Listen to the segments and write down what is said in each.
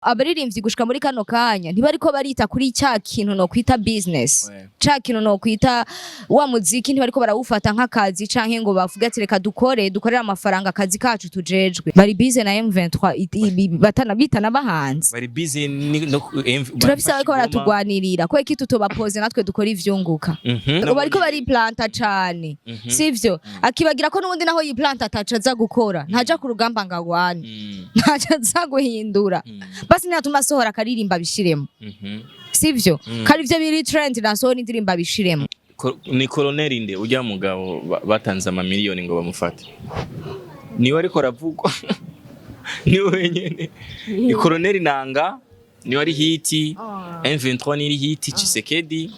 Abaririmvyi gushika muri kano kanya ntibariko barita kuri cya kintu no kwita business, cya kintu no kwita wa muziki ntibariko barawufata nk'akazi canke ngo bavuga ati reka dukorera amafaranga akazi kacu tujejwe. Bari busy na M23 bitana bahanze, bari busy turafise bariko baratugwanirira ko iki tutobapoze natwe dukora ivyunguka. Bariko bari planta cane, sivyo? Akibagira ko nubundi naho yi planta ataca za gukora, ntaja ku rugamba ngagwane, ntaca za guhindura. Basi natuma sohora akaririmba bishiremo, sivyo? Kari ivyo biri trend nasohora indirimba bishiremo. Ni Colonel inde ujya Mugabo batanze amamiliyoni ngo bamufate, niwe ariko aravugwa niwe wenyene. Ni Colonel Nanga niwe ari hiti, M23 ni hiti, Chisekedi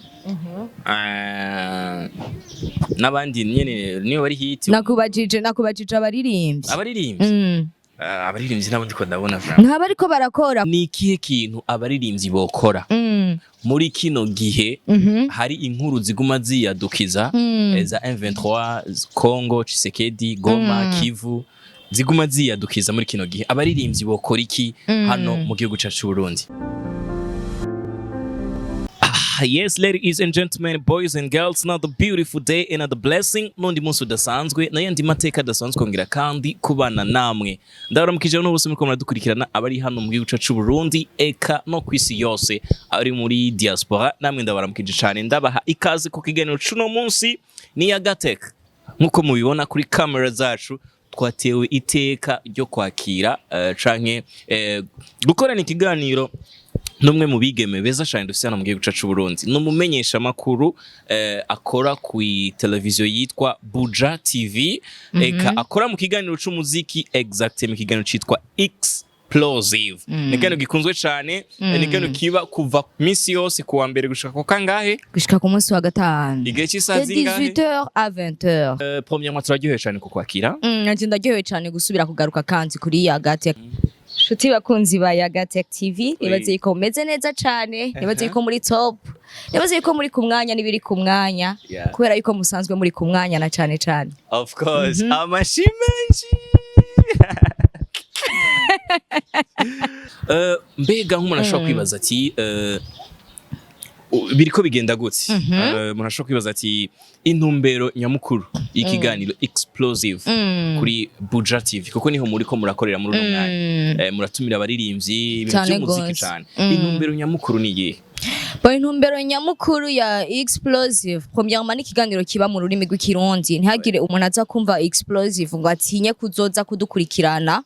n'abandi nyene niwe bari hiti. Nakubajije abaririmvyi. Abaririmvyi nabo ndiko ndabona ntaba ariko barakora. Ni ikihe kintu abaririmvyi bokora muri kino gihe? Hari inkuru ziguma ziyadukiza za M23, Congo, Chisekedi, Goma, Kivu, ziguma ziyadukiza muri kino gihe. Abaririmvyi bokora iki hano mu gihugu cyacu Burundi? Yes, ladies and gentlemen, boys and girls, another beautiful day, another blessing. Nundi munsi udasanzwe n'ayandi mateka adasanzwe ngira kandi kubana namwe. Ndabaramukije n'ubose muko muradukurikirana abari hano mu gihugu cyacu Burundi eka no kwisi yose ari muri diaspora. Namwe ndabaramukije cyane, ndabaha ikaze ku kiganiro cuno munsi ni ya Gateka. Nkuko mubibona kuri kamera zacu twatewe iteka ryo kwakira canke gukorana ikiganiro numwe mu bigeme beza cyane dufite hano mu gihugu cyacu Burundi. Numumenyesha makuru akora ku televiziyo yitwa Buja TV, eka akora mu kiganiro c'umuziki exact mu kiganiro citwa Explosive. Nikano gikunzwe cyane, nikano kiba kuva minsi yose kuwa mbere gushika ko kangahe? Gushika ku munsi wa gatanu. Igihe cy'isaha zingahe? 18h à 20h. Premièrement turaryohewe cyane kukwakira. Nanje ndaryohewe cyane gusubira kugaruka kanzi kuri ya Gateka. Shuti bakunzi ba ya Gateka TV, nibaze ko meze neza cyane, nibaze ko muri top, nibaze ko muri kumwanya nibiri kumwanya, kubera yuko musanzwe muri kumwanya na cyane cyane. Of course, amashimenshi. Mbega nk'umuntu ashobora kwibaza ati biriko bigenda gutse, umuntu ashobora kwibaza ati intumbero nyamukuru y'ikiganiro Explosive kuri Buja TV, kuko niho muri ko murakorera muri uno mwanya, muratumira abaririmvyi ibintu by'umuziki cyane. Intumbero nyamukuru ni iyihe? Intumbero nyamukuru ya Explosive premièrement ni ikiganiro kiba mu rurimi rw'ikirundi, ntihagire umuntu aza kumva Explosive ngo atinye kuzoza kudukurikirana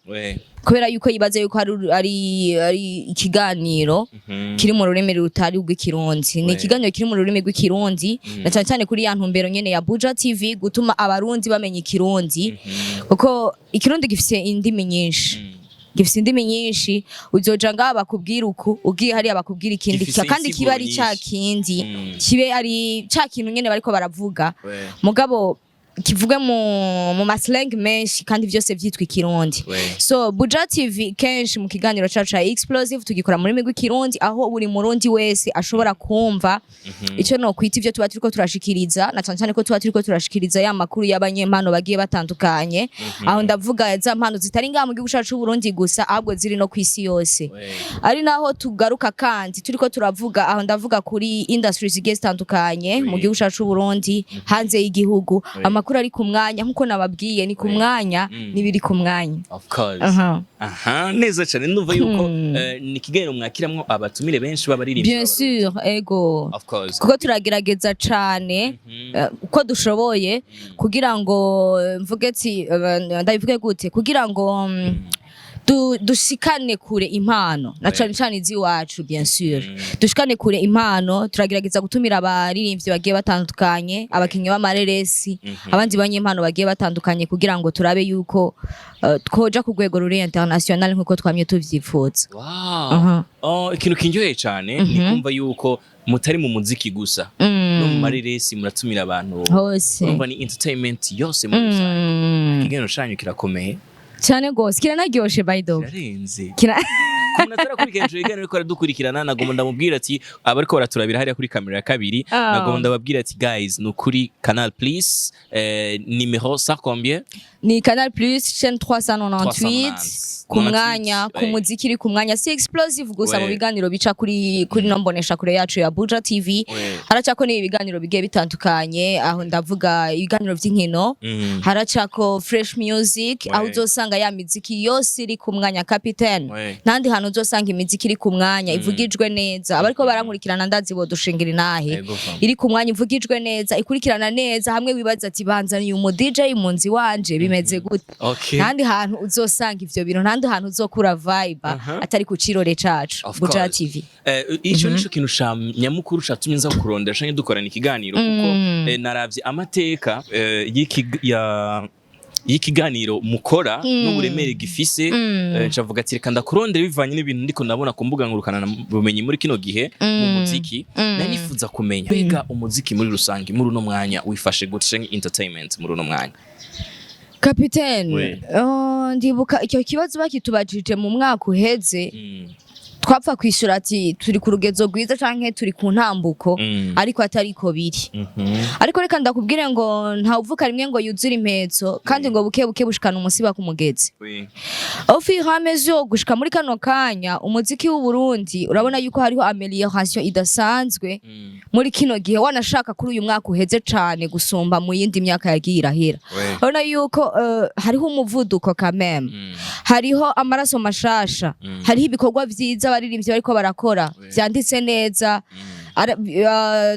kubera yuko yibaze yuko ari ikiganiro kiri mu rurimi rutari rw'ikirundi. Ni ikiganiro kiri mu rurimi rw'ikirundi na cyane cyane kuri ya ntumbero nyene ya Buja TV, gutuma abarundi bamenya ikirundi, kuko ikirundi gifise indimi nyinshi, uzoja ngaha bakubwira uku, ugiye hari abakubwira ikindi kandi kiba ari cya kindi, kibe ari cya kintu nyene bariko baravuga mugabo kivuge mu maslang menshi kandi byose vyitwa ikirundi. So Buja TV kenshi mu kiganiro cyacu ca Explosive tugikora muri migwi kirundi, aho buri murundi wese ashobora kumva ico no kwita ivyo tuba turiko turashikiriza, na cyane cyane ko tuba turiko turashikiriza ya makuru y'abanyempano bagiye batandukanye. Aho ndavuga za mpano zitari ngaha mu gihugu cyacu Burundi gusa, ahubwo ziri no kwisi yose. Ari naho tugaruka kandi turiko turavuga, aho ndavuga kuri industries zigiye zitandukanye mu gihugu cyacu Burundi, hanze y'igihugu. Amakuru ari ku mwanya nkuko nababwiye, ni ku mwanya nibiri ku mwanya. Of course. Neza cyane, numva yuko ni kiganiro mwakiramwo abatumire benshi babaririmvyi. Bien sûr, ego. Of course. Kuko turagerageza cyane uko dushoboye kugira ngo mvuge ati ndabivuge gute, kugira ngo dushikane kure impano na cyane cyane iziwacu. Bien sûr, dushikane kure impano. Turagerageza gutumira abaririmbyi bagiye batandukanye, abakinyi b'amareresi, abandi banyempano bagiye batandukanye, kugira ngo turabe yuko twoja ku rwego ruri international nkuko twamye tuvyifuza. Wow. Ikintu kinjoye cyane ni kumva yuko mutari mu muziki gusa, no mu mareresi muratumira abantu hose, urumva ni entertainment yose mu gusa. Ikiganiro cyanyu kirakomeye cyane gose, kiranaryoshe by the way. umuntu atarakurikirana ico kiganiro ariko aradukurikirana nagomba ndamubwira ati abariko baraturabira hariya kuri kamera ya kabiri nagomba ndababwira ati guys nukuri Canal Plus numéro ça combien ni Canal Plus chaîne 398 ku mwanya ku muziki iri ku mwanya si explosive gusa mu biganiro bica kuri nombonesha kure yacu ya Buja TV haracako ni ibiganiro bigiye bitandukanye aho ndavuga ibiganiro vy'inkino haracako fresh music aho uzosanga ya miziki yose iri ku mwanya Capitaine nandi hantu uzosanga imiziki iri ku mwanya ivugijwe neza abariko barankurikirana ndazi bodushingira inahe iri ku mwanya ivugijwe neza ikurikirana neza hamwe wibaza ati banzaniye umu DJ munzi wanje bimeze gute nandi hantu uzosanga ivyo bintu nandi hantu uzokura vibe atari ku cirore cacu Buja TV ico nico kintu nyamukuru catumye nza kurondera canke dukorana ikiganiro kuko naravye amateka y'ikiganiro mukora n'uburemere gifise cavuga ati reka ndakurondera bivanye n'ibintu ndiko ndabona ku mbuga ngurukana bumenyi muri kino gihe mu muziki nanifuza kumenya mbega umuziki muri rusangi muri uno mwanya wifashe gute canke entertainment muri uno mwanya Capitaine ndibuka icyo kibazo bakitubajije mu mwaka uheze twapfa kwishura ati turi ku rugezo rwiza canke turi ku ntambuko ariko atariko biri ariko reka ndakubwire ngo nta uvuka rimwe ngo yuzure impetso kandi ngo buke buke bushikana umusiba ku mugezi ofi hamezo gushika muri kano kanya umuziki w'u Burundi urabona yuko hariho amelioration idasanzwe muri kino gihe wanashaka kuri uyu mwaka uheze cane gusumba mu yindi myaka yagiye irahera urabona yuko hariho umuvuduko kameme hariho amaraso mashasha hariho ibikorwa vyiza abaririmbyi bariko barakora vyanditse neza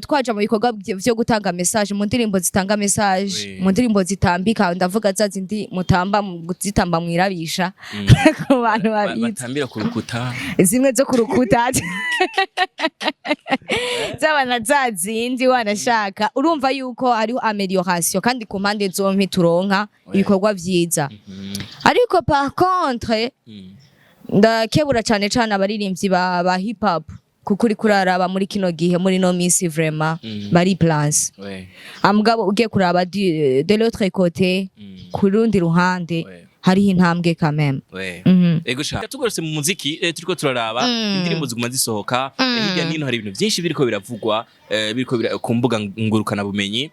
twaje mu bikorwa vyo gutanga message mu ndirimbo zitanga message mu ndirimbo zitambika ndavuga za zindi mutamba zitamba mwirabisha ku bantu batambira ku rukuta zimwe zo ku rukuta zabana za zindi wanashaka urumva yuko hariho amelioration kandi ku mpande zompi turonka ibikorwa vyiza ariko par contre ndakebura cyane cyane abaririmbyi ba hip hop kukuri kuraraba muri kino gihe muri no miss vraiment bari place Magabo ugiye kuraba de l'autre côté kurundi ruhande hari intambwe quand même ego sha tugorose mu muziki turiko turaraba indirimbo ziguma zisohoka hirya nino hari ibintu byinshi biriko biravugwa biriko ku mbuga ngurukana bumenyi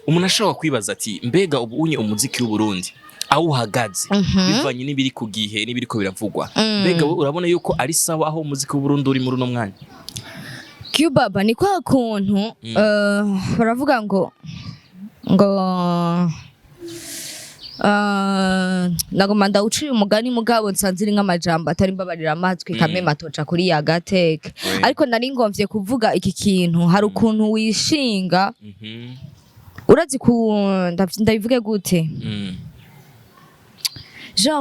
umuntu ashobora kwibaza ati mbega ubunye umuziki w'u Burundi aho uhagaze bivanye n'ibiri ku gihe n'ibiriko biravugwa mbega urabona yuko ari sawa aho umuziki w'u Burundi uri muri uno mwanya Baba ni kwa kuntu baravuga ngo nagomanda uciye umugani mugabo nsanziri nk'amajambo atari mbabarira amatwi kame matoca kuri ya gateka ariko nari ngomvye kuvuga iki kintu hari ukuntu wishinga urazi ku ndabivuge gute ja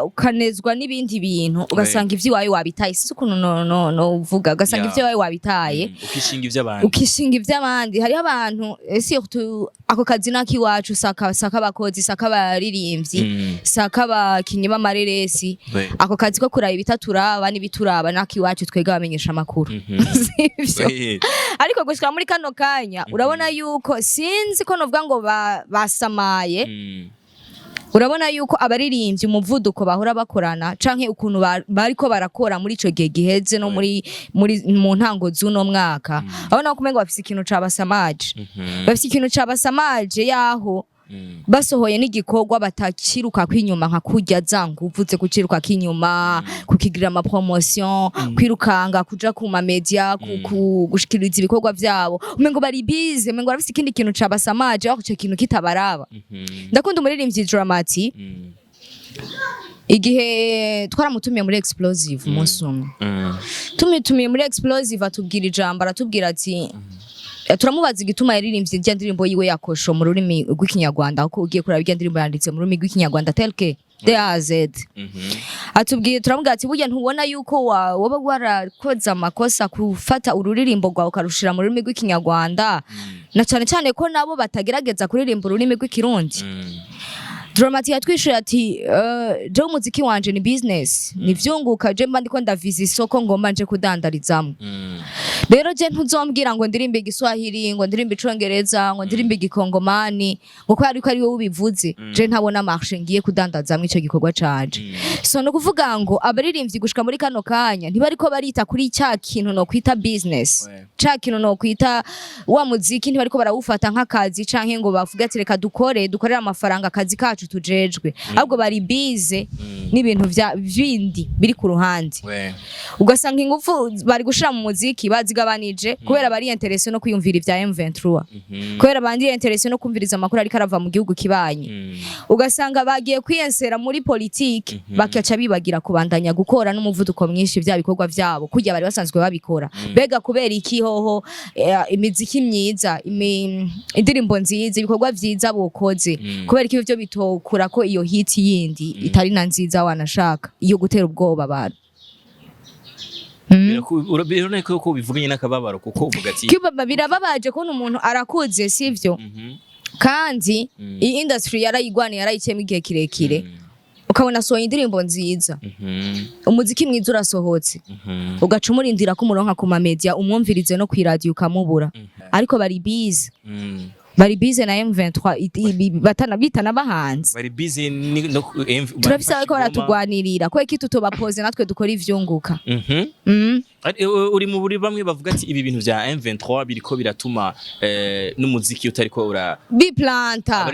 ukanezwa n'ibindi bintu ugasanga ivyo wawe wabitaye sisi ukuntu no uvuga ugasanga ivyo wawe wabitaye ukishinga ivy'abandi hari abantu surtout ako kazi naki wacu saka abakozi saka abaririmbyi saka abakinyi b'amareresi ako kazi ko kuraba ibitaturaba n'ibituraba naki wacu twega bamenyesha amakuru ariko gushika muri kano kanya urabona yuko sinzi ko novuga ngo basamaye urabona yuko abaririmbyi umuvuduko bahora bakorana canke ukuntu bariko barakora muri ico gihe giheze no muri mu ntango z'uno mwaka abona ko umengo bafise ikintu cabasamaje bafise ikintu cabasamaje yaho basohoye n'igikorwa batakiruka kwinyuma nka kurya zangu uvuze kuciruka kinyuma kukigira ama promotion kwirukanga kuja ku ma media gushikiriza ibikorwa vyabo umengo bari bize umengo bafise ikindi kintu cabasamaje aho ico kintu kitabaraba ndakunda umuririmbyi Dramati igihe twaramutumiye muri Explosive umunsi umwe tumiye muri Explosive atubwira ijambo aratubwira ati turamubaza igituma yaririmbye irya ndirimbo yiwe yakosho mu rurimi rw'ikinyarwanda uko ugiye kuraba irya ndirimbo yanditse mu rurimi rw'ikinyarwanda telke DAZ atubwiye turamubwira ati burya ntubona yuko woba warakoze amakosa kufata ururirimbo rwawe ukarushira mu rurimi rw'ikinyarwanda na cyane cyane ko nabo batagerageza kuririmba ururimi rw'ikirundi Dramati yatwishuye ati je umuziki wanje ni business ni vyunguka je mba ndiko ndaviza isoko ngomba nje kudandarizamwe rero je ntuzombwira ngo ndirimbe igiswahili ngo ndirimbe icongereza ngo ndirimbe igikongomani ngo kwari ko ari wowe ubivuze je ntabona marché ngiye kudandazamwe ico gikorwa canje so no kuvuga ngo abaririmbyi gushika muri kano kanya ntibariko barita kuri cya kintu no kwita business cya kintu no kwita wa muziki ntibariko barawufata nk'akazi canke ngo bavuga ati reka dukorera amafaranga akazi kacu tujejwe ahubwo bari bize n'ibintu bindi biri ku ruhande ugasanga ingufu bari gushira mu muziki bazigabanije kubera bari interesse no kwiyumvira ivya M23 kubera bandi interesse no kumviriza amakuru ariko arava mu gihugu kibanye ugasanga bagiye kwiyensera muri politique bakaca bibagira kubandanya gukora n'umuvuduko mwinshi vya bikorwa vyabo kujya bari basanzwe babikora bega kubera iki hoho imiziki myiza indirimbo nziza ibikorwa vyiza bokoze kubera iki byo bitokura ko iyo hit yindi itari na nziza wanashaka iyo gutera ubwoba abantu urabirone ko bivuganye n'akababaro kuko uvuga ati birababaje ko umuntu arakuze sivyo kandi iyi industry yarayigwaniye yarayiciyemo igihe kirekire ukabona sohoye indirimbo nziza umuziki mwiza urasohotse ugaca umurindira ko umuronka ku mamedia umwumvirize no kw'iradio ukamubura ariko bari bize na M23 bitana bahanze bari bize turabisaba ko baratugwanirira ko iki tutobapoze natwe dukora ivyunguka uri mu buri bamwe bavuga ati ibi bintu vya M23 biriko biratuma n'umuziki utariko biplanta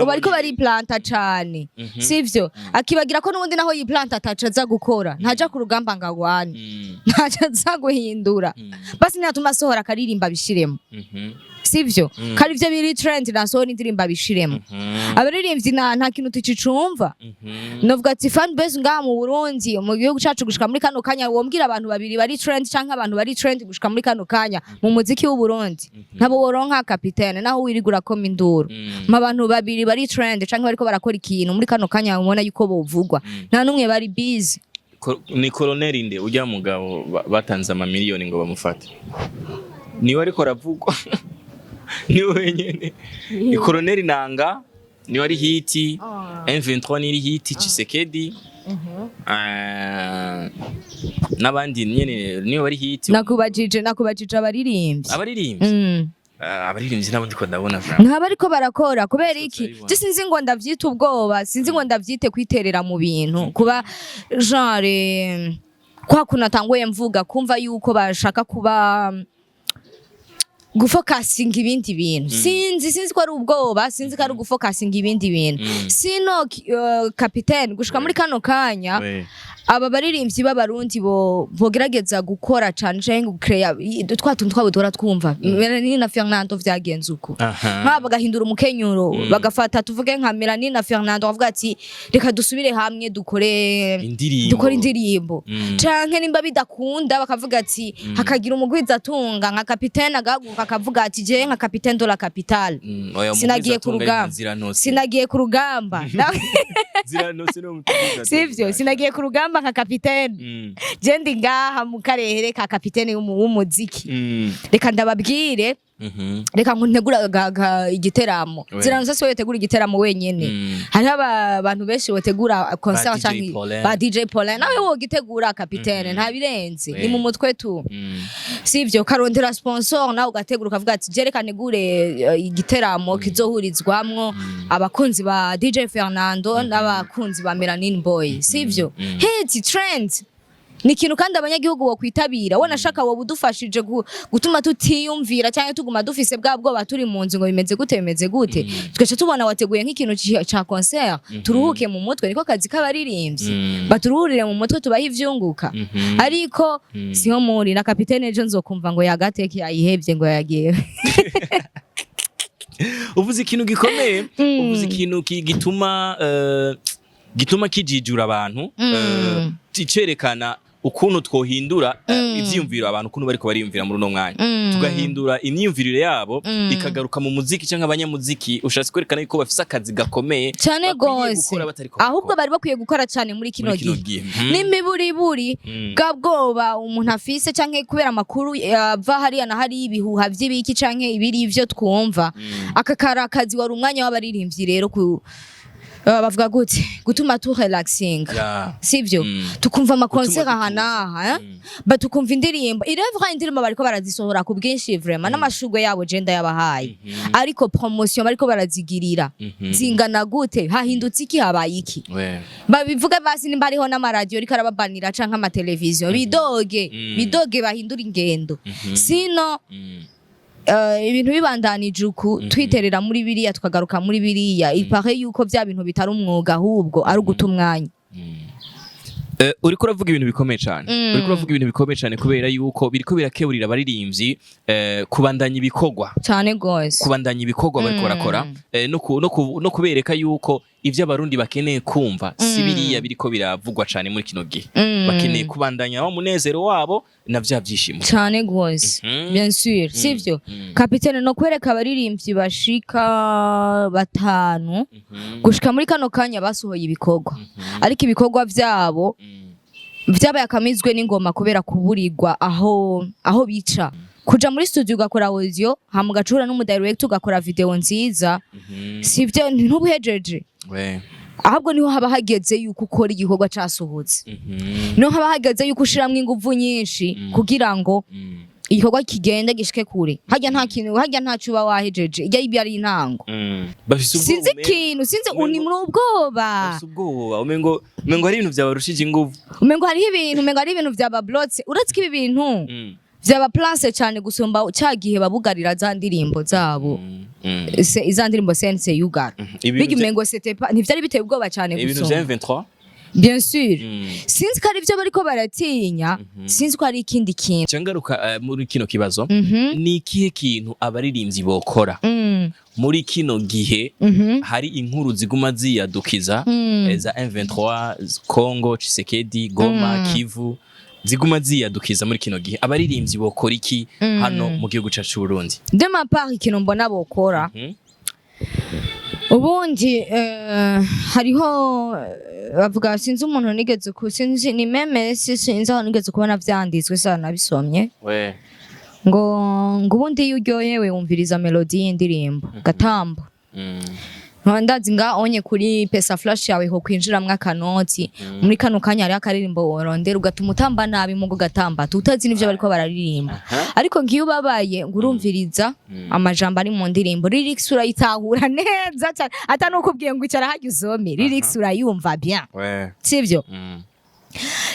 bariko bariplanta cane sivyo akibagira ko n'ubundi naho yiplanta atacaza gukora ntaja ku rugamba ngagwane ntacaza guhindura basi natuma sohora akaririmba bishiremo sivyo kari vyo biri trend nasohora indirimba bishiremo abaririmbyi nta kintu tucicumva novuga ati fan base ngaha mu Burundi mu gihugu cacu gushika muri kano kanya wombwira abantu babiri bari trend canke abantu bari trend gushika muri kano kanya mu muziki w'u Burundi ntabo woronka kapitene naho wirigura ko minduru abantu babiri bari trend canke bariko barakora ikintu muri kano kanya ubona yuko bovugwa nta numwe bari busy ni colonel inde ujya mugabo batanze ama miliyoni ngo bamufate niwe ariko ravugwa ni wenyene ni colonel nanga ni wari hiti M23 ni hiti Chisekedi nabandi nyene ni wari hiti nakubajije abaririmbyi abaririmbyi nabo ndiko ndabona vraiment nta bariko barakora kubera iki sinzi ngo ndavyita ubwoba sinzi ngo ndavyite kwiterera mu bintu kuba genre kwa kunatanguye mvuga kumva yuko bashaka kuba gufokasinga ibindi bintu sinzi ko ari ubwoba sinzi ko ari gufokasinga ibindi bintu sino kapitene gushika muri kano kanya aba baririmbyi b'abarundi bogerageza gukora cyane cyangwa gukreya twatuntu twabo dora twumva ni na Fernando vyagenze uko nk'aba bagahindura umukenyuro bagafata tuvuge nka Melanie na Fernando bavuga ati reka dusubire hamwe dukore indirimbo canke nimba bidakunda bakavuga ati hakagira umugwiza atunga nka kapitene agahaguruka akavuga ati je nka kapitene de la capitale sinagiye ku rugamba sivyo sinagiye ku rugamba nka kapitene je ndi ngaha mu karere ka kapitene w'umuziki reka ndababwire reka nkuntegura igiteramo ziranzo se wetegura igiteramo wenyene hari abantu benshi bategura concert canke ba DJ Paulin nawe wo gitegura kapitene nta birenze ni mu mutwe tu sivyo karondera sponsor nawe ugategura ukavuga ati je reka negure igiteramo kizohurizwamwo abakunzi ba DJ Fernando n'abakunzi ba Melanin Boy sivyo hit trend ni kintu kandi abanyagihugu bo kwitabira wona shaka wo budufashije gutuma tutiyumvira cyangwa tuguma dufise bwabwo baturi mu nzu ngo bimeze gute twacha tubona wateguye nk'ikintu ca concert turuhuke mu mutwe niko kazi k'abaririmbyi baturuhurire mu mutwe tubaha ivyunguka ariko siho muri na kapitene ejo nzokumva ngo yagateke yayihevye ngo yagiye uvuze ikintu gikomeye uvuze ikintu gituma kijijura abantu ticerekana ukuntu twohindura ivyiyumviro abantu ukuntu bariko bariyumvira muri uno mwanya tugahindura imyumvirire yabo ikagaruka mu muziki cyangwa abanyamuziki ushatse kwerekana yuko bafise akazi gakomeye cyane gose ahubwo bari bakwiye gukora cyane muri kino gihe n'imiburiburi bwabwoba umuntu afise cyangwa kubera amakuru ava hariya na hari ibihuha vy'ibiki cyangwa ibiri ivyo twumva akakara akazi wari umwanya w'abaririmbyi rero bavuga gute gutuma tu relaxing sivyo tukumva amakonser ahanaha batukumva indirimbo irevra indirimbo bariko barazisohora ku bwinshi vraiment n'amashugwe yabo genda yabahaye ariko promotion bariko barazigirira zingana gute hahindutse iki habaye iki babivuga basi nimba ariho n'amaradio ariko arababanira canke amateleviziyo bidoge bahindura ingendo sino ibintu bibandanije uku twiterera muri biriya tukagaruka muri biriya ipare yuko bya bintu bitari umwuga ahubwo ari uguta umwanya uriko uravuga ibintu bikomeye cyane kubera yuko biriko birakeburira abaririmbyi kubandanya ibikorwa cyane gose bariko barakora no kubereka yuko ivyo abarundi bakeneye kumva si biriya biriko biravugwa cyane muri kino gihe bakeneye kubandanya wa munezero wabo na vya vyishimo cyane gose bien sûr sivyo kapitene no kwereka abaririmbyi bashika batanu gushika muri kano kanya basohoye ibikorwa ariko ibikorwa vyabo vyabaye akamizwe n'ingoma kubera kuburirwa aho bica kuja muri studio ugakora audio hama ugacura n'umudirector ugakora video nziza sivyo ntubuhejeje ahubwo niho haba hageze yuko ukora igikorwa casohotse niho haba hageze yuko ushiramwe inguvu nyinshi kugira ngo igikorwa kigende gishike kure harya nta cuba wahejeje ijya ibi ari intango sinzi uni muri ubwoba umengo hari ibintu byabarushije inguvu umengo hari ibintu byabablotse uretse ibi bintu vyaba place cyane gusumba cyagihe babugarira za ndirimbo zabo iza ndirimbo sense yugara bigimengo c'était pas ntivyari biteye ubwoba cyane gusumba ibintu vya M23 bien sûr sinzi ko ari byo bariko baratinya sinzi ko ari ikindi kintu cyangaruka muri kino kibazo ni ikihe kintu abaririmbyi bokora muri kino gihe hari inkuru ziguma ziyadukiza za M23 Congo Tshisekedi Goma Kivu ziguma ziyadukiza muri kino gihe abaririmbyi bokora iki hano mu gihugu cyacu Burundi de ma part ikintu mbona bokora ubundi hariho bavuga sinzi umuntu nigeze sinzi ni meme sinzi aho nigeze kubona vyanditswe sana bisomye ngo ubundi iyo uryohewe wumviriza melody y'indirimbo gatambo ndazi nga onye kuri pesa flash yawe ho kwinjiramwe akanoti muri kano kanya ari akaririmbo worondera ugatuma utamba nabi mu gatamba tutazi nivyo bariko bararirimba ariko ngiyo babaye ngurumviriza amajambo ari mu ndirimbo lyrics urayitahura neza cyane atanuko ubwiye ngo icara hajya usome lyrics urayumva bien sivyo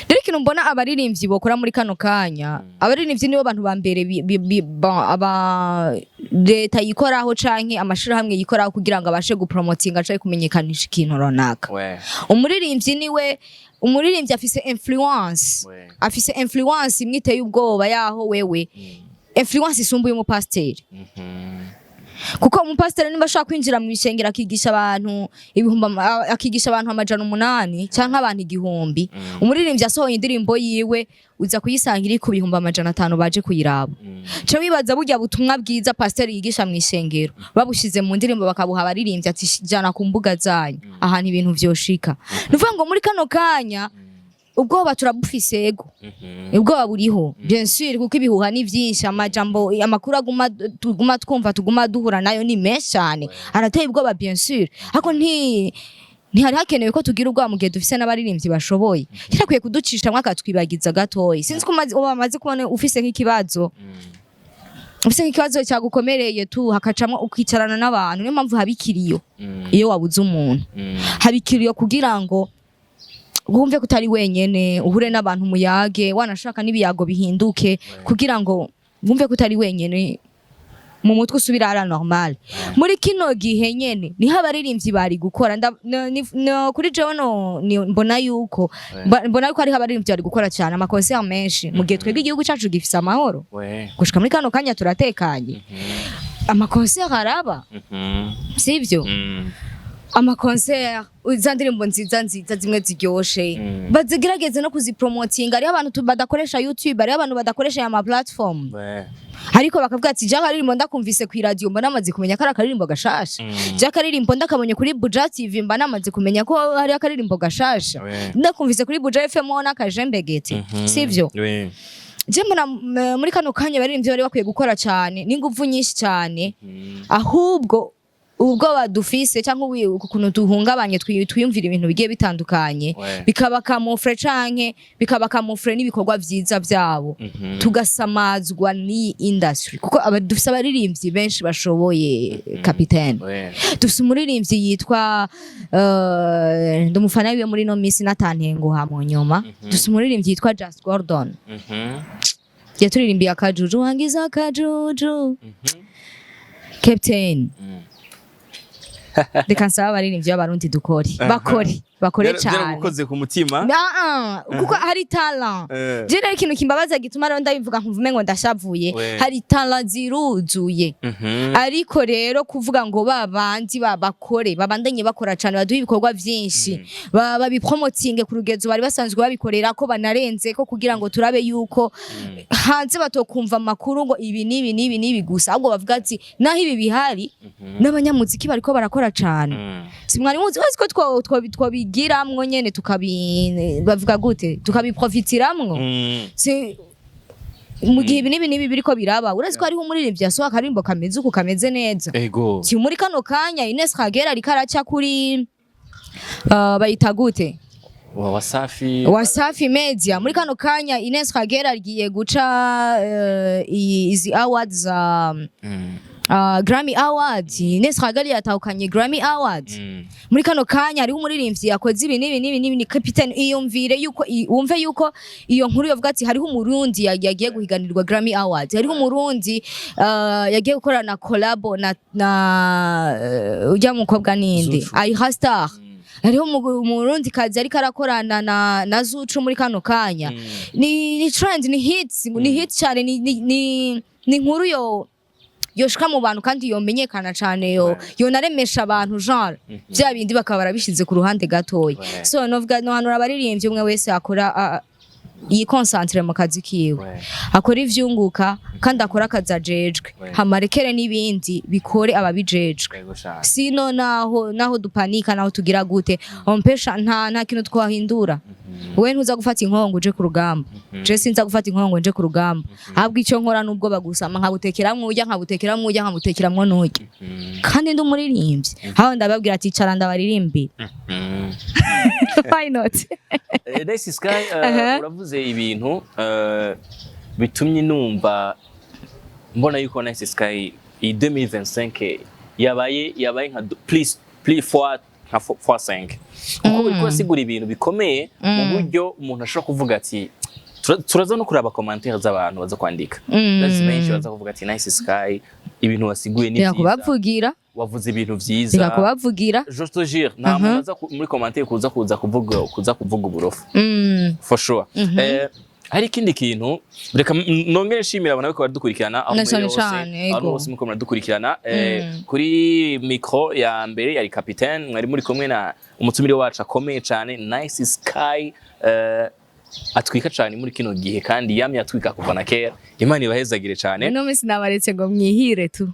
Dore kintu mbona abaririmbyi bokora muri kano kanya abaririmbyi nibo bantu bambere aba leta yikoraho canke amashira hamwe yikoraho kugira ngo abashe gupromotinga canke kumenyekanisha ikintu runaka umuririmbyi niwe umuririmbyi afise influence imwiteye ubwoba yaho wewe influence isumbuye mu pasteur kuko umupasiteri niba ashaka kwinjira mu bishengera akigisha abantu akigisha abantu 800 canke abantu 1000 umuririmbyi asohoye indirimbo yiwe uza kuyisangira iri ku 500 baje kuyiraba cyo bibaza burya butumwa bwiza pasiteri yigisha mu ishengero babushize mu ndirimbo bakabuha abaririmbyi ati jana ku mbuga zanyu ahantu ibintu vyoshika nuvuga ngo muri kano kanya ubwoba turabufise ego ubwoba buriho bien sûr kuko ibihuha ni vyinshi amajambo amakuru tuguma twumva duhura nayo ni menshi cyane arateye ubwoba bien sûr ariko ntihari hakenewe ko tugira ubwoba mu gihe dufise n'abaririmbyi bashoboye kirakwiye kuducisha mwakatwibagiza gatoyi sinzi ko bamaze kubona ufise nk'ikibazo cyagukomereye tu hakacamwa ukicarana n'abantu niyo mpamvu habikiriyo iyo wabuze umuntu habikiriyo kugira ngo wumve kutari wenyene uhure n'abantu muyage wanashaka nibiyago bihinduke kugira ngo wumve kutari wenyene mu mutwe usubira ara normal muri kino gihe nyene ni habaririmbyi bari gukora kuri jewe mbona yuko ari habaririmbyi bari gukora cyane amakonser menshi mu gihe twebwe igihugu cyacu gifise amahoro gushika muri kano kanya turatekanye amakonser araba sivyo amakonser za ndirimbo nziza zimwe ziryoshe bazigerageze no kuzipromotinga ari abantu badakoresha YouTube ari abantu badakoresha ya platform ariko bakavuga ati jaka ririmbo ndakumvise ku radio mbona amaze kumenya ko ari akaririmbo gashasha jaka ririmbo ndakabonye kuri Buja TV mbana amaze kumenya ko hari akaririmbo gashasha ndakumvise kuri Buja FM ona kajembegete sivyo Jemana muri kano kanya baririmbyi bari bakwiye gukora cyane n'inguvu nyinshi cyane ahubwo ubwoba dufise cyangwa ukuntu duhungabanye twiyumvira ibintu bigiye bitandukanye bikaba kamufre canke bikaba kamufre n'ibikorwa vyiza byabo tugasamazwa ni industry kuko dufise abaririmbyi benshi bashoboye kapitene dufise umuririmbyi yitwa ndumufana wiwe muri no misi natantengo hamo nyuma dufise umuririmbyi yitwa Just Gordon yaturirimbiye akajuju wangiza akajuju Captain reka nsaba abaririmbyi b'abarundi dukore bakore cyane byaragukoze ku mutima kuko hari talent je rero ikintu kimbabaza gituma rero ndabivuga nkuvume ngo ndashavuye hari talent ziruzuye ariko rero kuvuga ngo babandi babakore babandanye bakora cyane baduha ibikorwa byinshi babipromotinge ku rugezo bari basanzwe babikorera ko banarenze ko kugira ngo turabe yuko hanze batokumva makuru ngo ibi nibi gusa ahubwo bavuga ati naho ibi bihari n'abanyamuziki bariko barakora cyane simwari muzi ko twobigiramwo nyene bavuga gute tukabiprofitiramwo mu gihe ibi nibi biriko biraba uretse ko hariho umuririmbyi yasohoka akarimbo kameze uko kameze neza si muri kano kanya Ines Kagera ariko araca kuri bayita gute Wasafi Media muri kano kanya Ines Kagera agiye guca izi awards Grammy Awards Ines Kagera yatahukanye Grammy Awards muri kano kanya hariho umuririmbyi yakoze ibi nibi Captain iyumvire yuko wumve yuko iyo nkuru yovuga ati hariho umurundi yagiye guhiganirwa Grammy Awards hariho umurundi yagiye gukorana collabo na ujya mukobwa ninde Ayhastar hariho umurundi kazi ariko arakorana na Zucu muri kano kanya ni trend ni hits cyane ni nkuru yoshika mu bantu kandi yomenyekana cyane yo naremesha abantu genre bya bindi bakaba barabishize ku ruhande gatoya so novuga no hanura abaririmbyi umwe wese akora yikonsantre mu kazi kiwe akora ivyunguka kandi akora akazajejwe hamarekere n'ibindi bikore ababijejwe sino naho dupanika naho tugira gute ompesha nta kintu twahindura we ntuza gufata inkongo uje ku rugamba je sinza gufata inkongo nje ku rugamba ahubwo icyo nkora nubwo bagusama nkabutekeramwe nkabutekeramwe n'ujya kandi ndi umuririmbyi haho ndababwira ati cara ndabaririmbi why not Nice Sky uravuze ibintu bitumye numva mbona yuko Nice Sky 2025 yabaye nka please fois 5 kuko biko sigura ibintu bikomeye mu buryo umuntu ashobora kuvuga ati turaza no kuraba commentaires z'abantu baza kwandika that's benshi baza kuvuga ati Nice Sky ibintu wasiguye ni byiza wavuze ibintu vyiza birakubavugira je te jure nta muntu aza muri commentaire kuza kuvuga uburofu for sure hari ikindi kintu reka nongere nshimira abantu bako baradukurikirana aho bose muko muradukurikirana kuri micro ya mbere yari capitaine mwari muri kumwe na umutumire wacu akomeye cyane Nice Sky atwika cyane muri kino gihe kandi yamye atwika kuva na kera Imana ibahezagire cyane no misi nabaretse ngo mwihire tu